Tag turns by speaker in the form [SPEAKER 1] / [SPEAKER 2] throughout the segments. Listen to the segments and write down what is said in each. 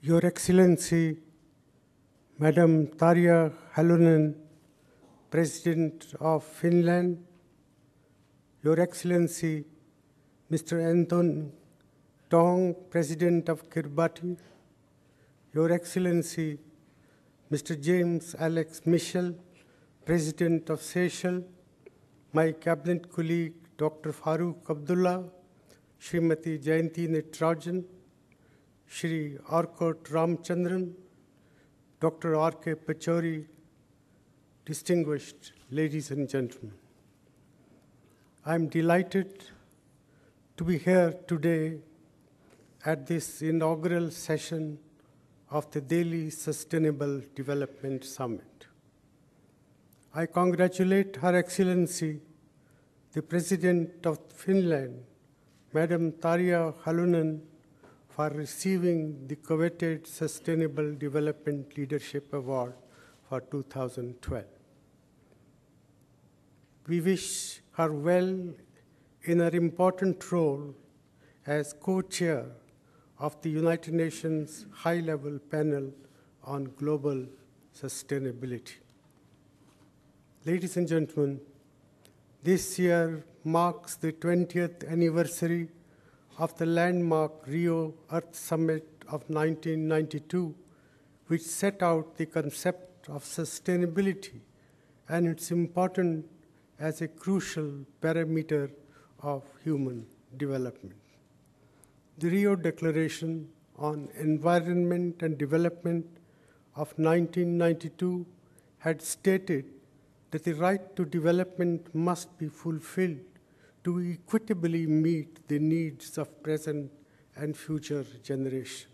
[SPEAKER 1] Your Excellency, Madam Tarja Halonen, President of Finland, Your Excellency, Mr. Anton Tong, President of Kiribati, Your Excellency, Mr. James Alex Michel, President of Seychelles, my cabinet colleague, Dr. Farooq Abdullah, Srimati Jayanti Nitrajan, Shri Arkot Ramchandran, Dr. R.K. Pachori, distinguished ladies and gentlemen. I'm delighted to be here today at this inaugural session of the Delhi Sustainable Development Summit. I congratulate Her Excellency, the President of Finland, Madam Tarja Halonen, for receiving the coveted Sustainable Development Leadership Award for 2012. We wish her well in her important role as co-chair of the United Nations High-Level Panel on Global Sustainability. Ladies and gentlemen, this year marks the 20th anniversary of the landmark Rio Earth Summit of 1992, which set out the concept of sustainability and its importance as a crucial parameter of human development. The Rio Declaration on Environment and Development of 1992 had stated that the right to development must be fulfilled to equitably meet the needs of present and future generations.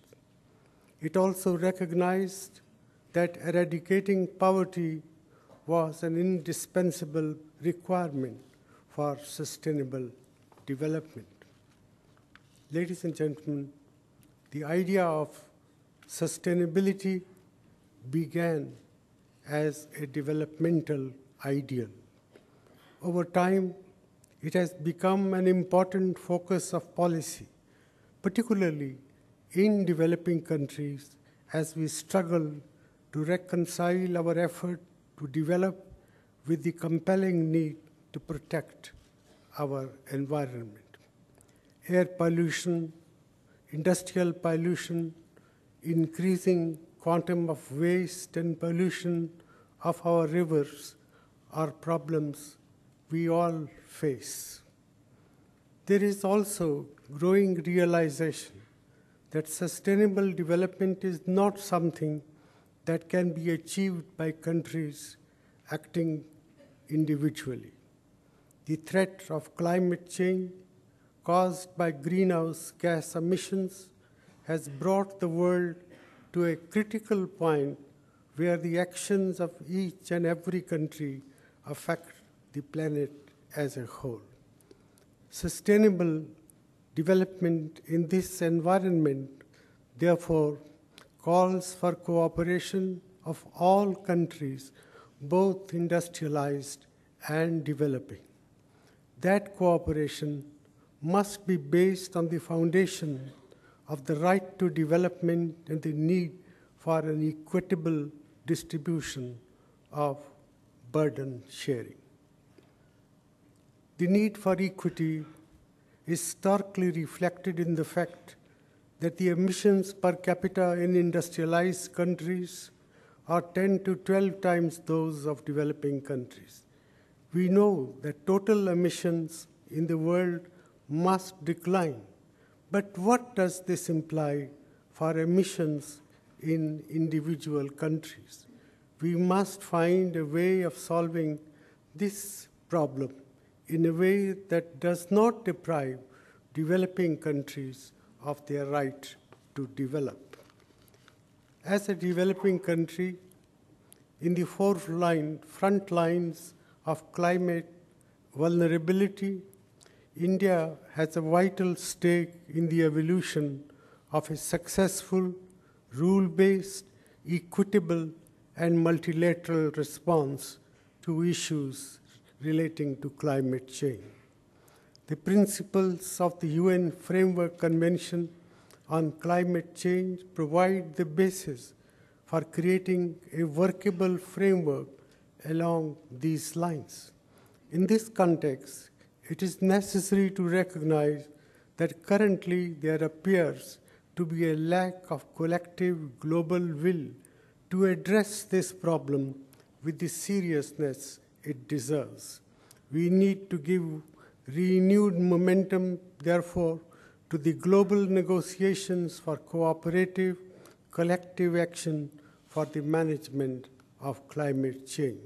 [SPEAKER 1] It also recognized that eradicating poverty was an indispensable requirement for sustainable development. Ladies and gentlemen, the idea of sustainability began as a developmental ideal. Over time, it has become an important focus of policy, particularly in developing countries as we struggle to reconcile our effort to develop with the compelling need to protect our environment. Air pollution, industrial pollution, increasing quantum of waste and pollution of our rivers are problems we all face. There is also growing realization that sustainable development is not something that can be achieved by countries acting individually. The threat of climate change caused by greenhouse gas emissions has brought the world to a critical point where the actions of each and every country affect the planet as a whole. Sustainable development in this environment, therefore, calls for cooperation of all countries, both industrialized and developing. That cooperation must be based on the foundation of the right to development and the need for an equitable distribution of burden sharing. The need for equity is starkly reflected in the fact that the emissions per capita in industrialized countries are 10 to 12 times those of developing countries. We know that total emissions in the world must decline, but what does this imply for emissions in individual countries? We must find a way of solving this problem in a way that does not deprive developing countries of their right to develop. As a developing country, in the front lines of climate vulnerability, India has a vital stake in the evolution of a successful, rule-based, equitable, and multilateral response to issues relating to climate change. The principles of the UN Framework Convention on climate change provide the basis for creating a workable framework along these lines. In this context, it is necessary to recognize that currently there appears to be a lack of collective global will to address this problem with the seriousness it deserves. We need to give renewed momentum, therefore, to the global negotiations for cooperative, collective action for the management of climate change.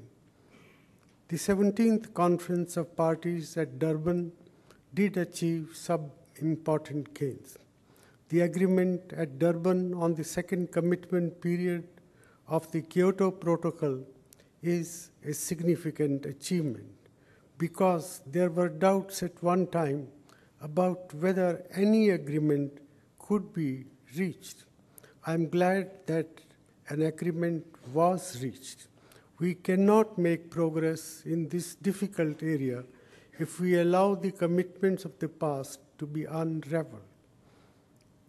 [SPEAKER 1] The 17th Conference of Parties at Durban did achieve some important gains. The agreement at Durban on the second commitment period of the Kyoto Protocol is a significant achievement because there were doubts at one time about whether any agreement could be reached. I'm glad that an agreement was reached. We cannot make progress in this difficult area if we allow the commitments of the past to be unraveled.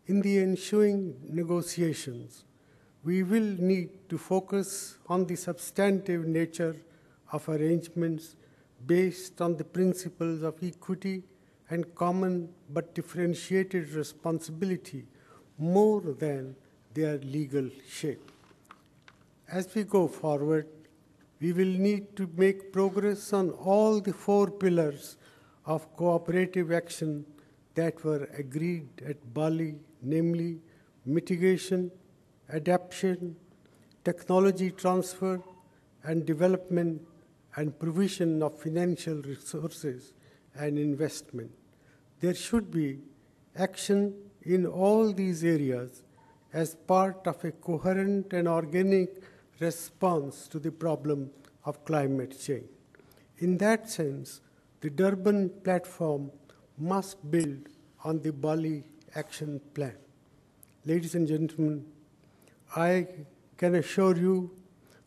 [SPEAKER 1] In the ensuing negotiations, we will need to focus on the substantive nature of arrangements based on the principles of equity and common but differentiated responsibility more than their legal shape. As we go forward, we will need to make progress on all the 4 pillars of cooperative action that were agreed at Bali, namely mitigation, adaptation, technology transfer, and development and provision of financial resources and investment. There should be action in all these areas as part of a coherent and organic response to the problem of climate change. In that sense, the Durban platform must build on the Bali action plan. Ladies and gentlemen, I can assure you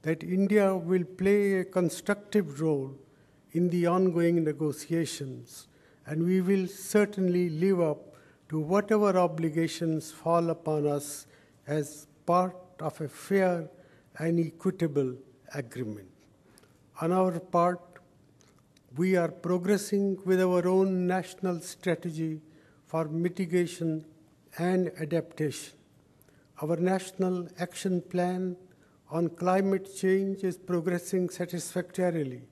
[SPEAKER 1] that India will play a constructive role in the ongoing negotiations, and we will certainly live up to whatever obligations fall upon us as part of a fair and equitable agreement. On our part, we are progressing with our own national strategy for mitigation and adaptation. Our national action plan on climate change is progressing satisfactorily,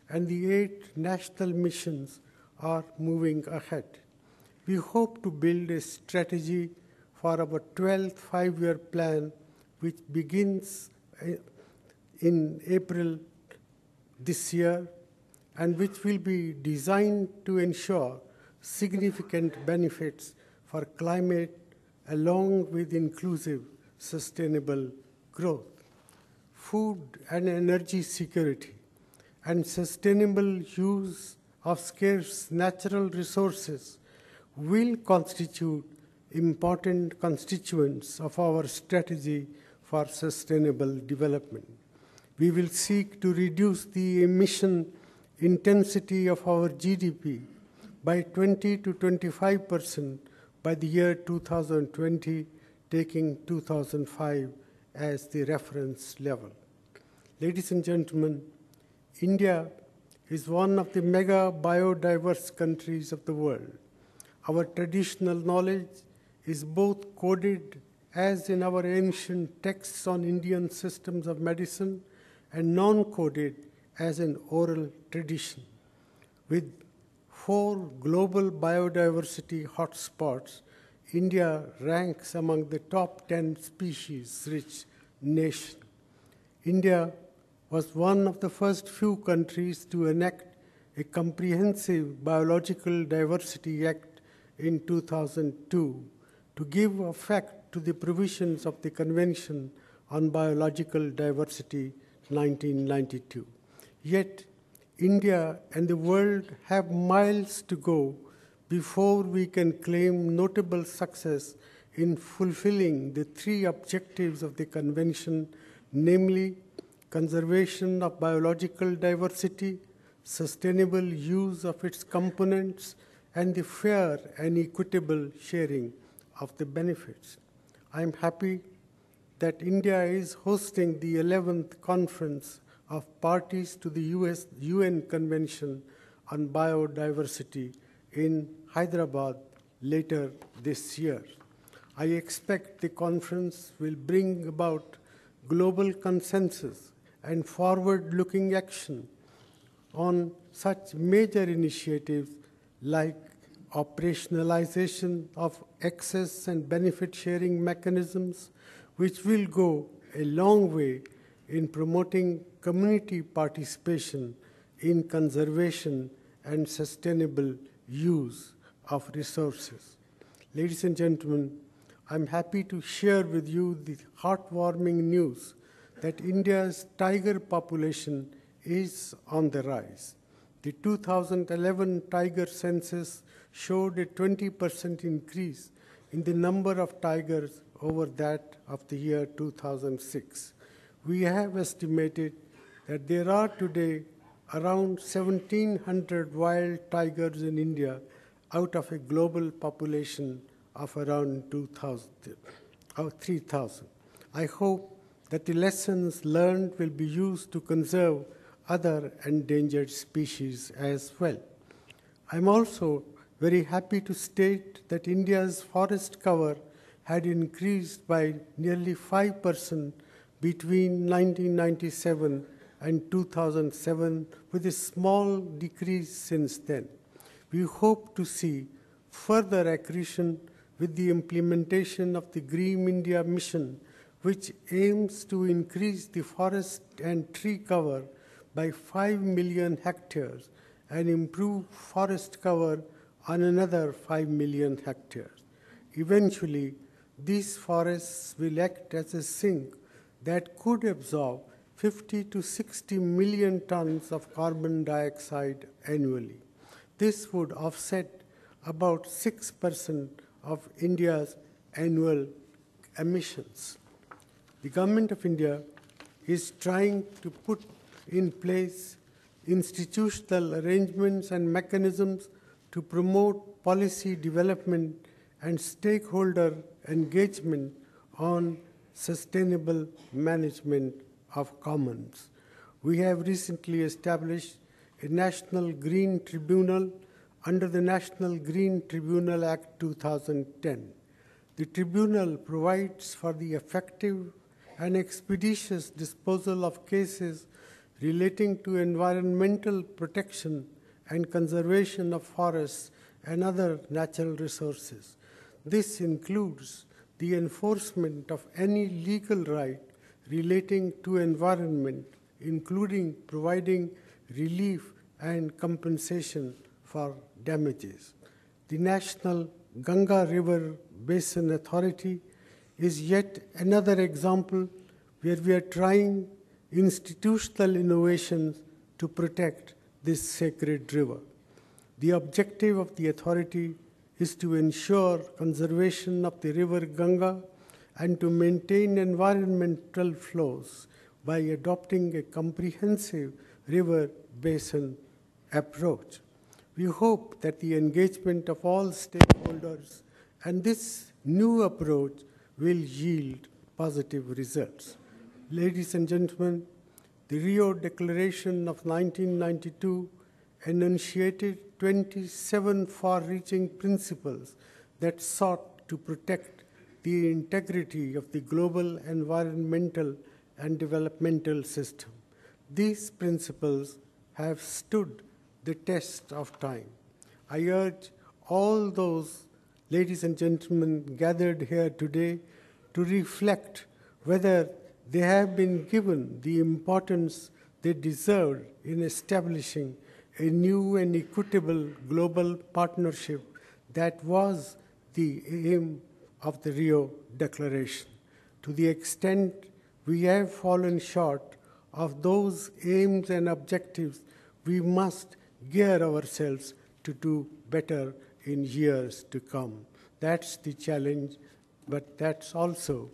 [SPEAKER 1] and the 8 national missions are moving ahead. We hope to build a strategy for our 12th 5-year plan, which begins in April this year, and which will be designed to ensure significant benefits for climate along with inclusive, sustainable growth. Food and energy security and sustainable use of scarce natural resources will constitute important constituents of our strategy for sustainable development. We will seek to reduce the emission intensity of our GDP by 20 to 25% by the year 2020, taking 2005 as the reference level. Ladies and gentlemen, India is one of the mega biodiverse countries of the world. Our traditional knowledge is both coded as in our ancient texts on Indian systems of medicine and non-coded as an oral tradition. With 4 global biodiversity hotspots, India ranks among the top 10 species-rich nations. India was one of the first few countries to enact a comprehensive Biological Diversity Act in 2002 to give effect to the provisions of the Convention on Biological Diversity 1992. Yet, India and the world have miles to go before we can claim notable success in fulfilling the 3 objectives of the Convention, namely conservation of biological diversity, sustainable use of its components, and the fair and equitable sharing of the benefits. I am happy that India is hosting the 11th Conference of Parties to the UN Convention on Biodiversity in Hyderabad later this year. I expect the conference will bring about global consensus and forward-looking action on such major initiatives like operationalization of access and benefit-sharing mechanisms, which will go a long way in promoting community participation in conservation and sustainable use of resources. Ladies and gentlemen, I'm happy to share with you the heartwarming news that India's tiger population is on the rise. The 2011 tiger census showed a 20% increase in the number of tigers over that of the year 2006. We have estimated that there are today around 1,700 wild tigers in India out of a global population of around 3,000. I hope that the lessons learned will be used to conserve other endangered species as well. I'm also very happy to state that India's forest cover had increased by nearly 5% between 1997 and 2007, with a small decrease since then. We hope to see further accretion with the implementation of the Green India Mission, which aims to increase the forest and tree cover by 5 million hectares and improve forest cover on another 5 million hectares. Eventually, these forests will act as a sink that could absorb 50 to 60 million tons of carbon dioxide annually. This would offset about 6% of India's annual emissions. The Government of India is trying to put in place institutional arrangements and mechanisms to promote policy development and stakeholder engagement on sustainable management of commons. We have recently established a National Green Tribunal under the National Green Tribunal Act 2010. The tribunal provides for the effective and expeditious disposal of cases relating to environmental protection and conservation of forests and other natural resources. This includes the enforcement of any legal right relating to environment, including providing relief and compensation for damages. The National Ganga River Basin Authority is yet another example where we are trying institutional innovations to protect this sacred river. The objective of the authority is to ensure conservation of the river Ganga and to maintain environmental flows by adopting a comprehensive river basin approach. We hope that the engagement of all stakeholders and this new approach will yield positive results. Ladies and gentlemen, the Rio Declaration of 1992 enunciated 27 far-reaching principles that sought to protect the integrity of the global environmental and developmental system. These principles have stood the test of time. I urge all those ladies and gentlemen gathered here today to reflect whether they have been given the importance they deserve in establishing a new and equitable global partnership that was the aim of the Rio Declaration. To the extent we have fallen short of those aims and objectives, we must gear ourselves to do better in years to come. That's the challenge, but that's also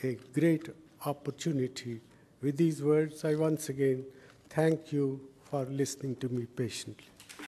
[SPEAKER 1] a great opportunity. With these words, I once again thank you for listening to me patiently.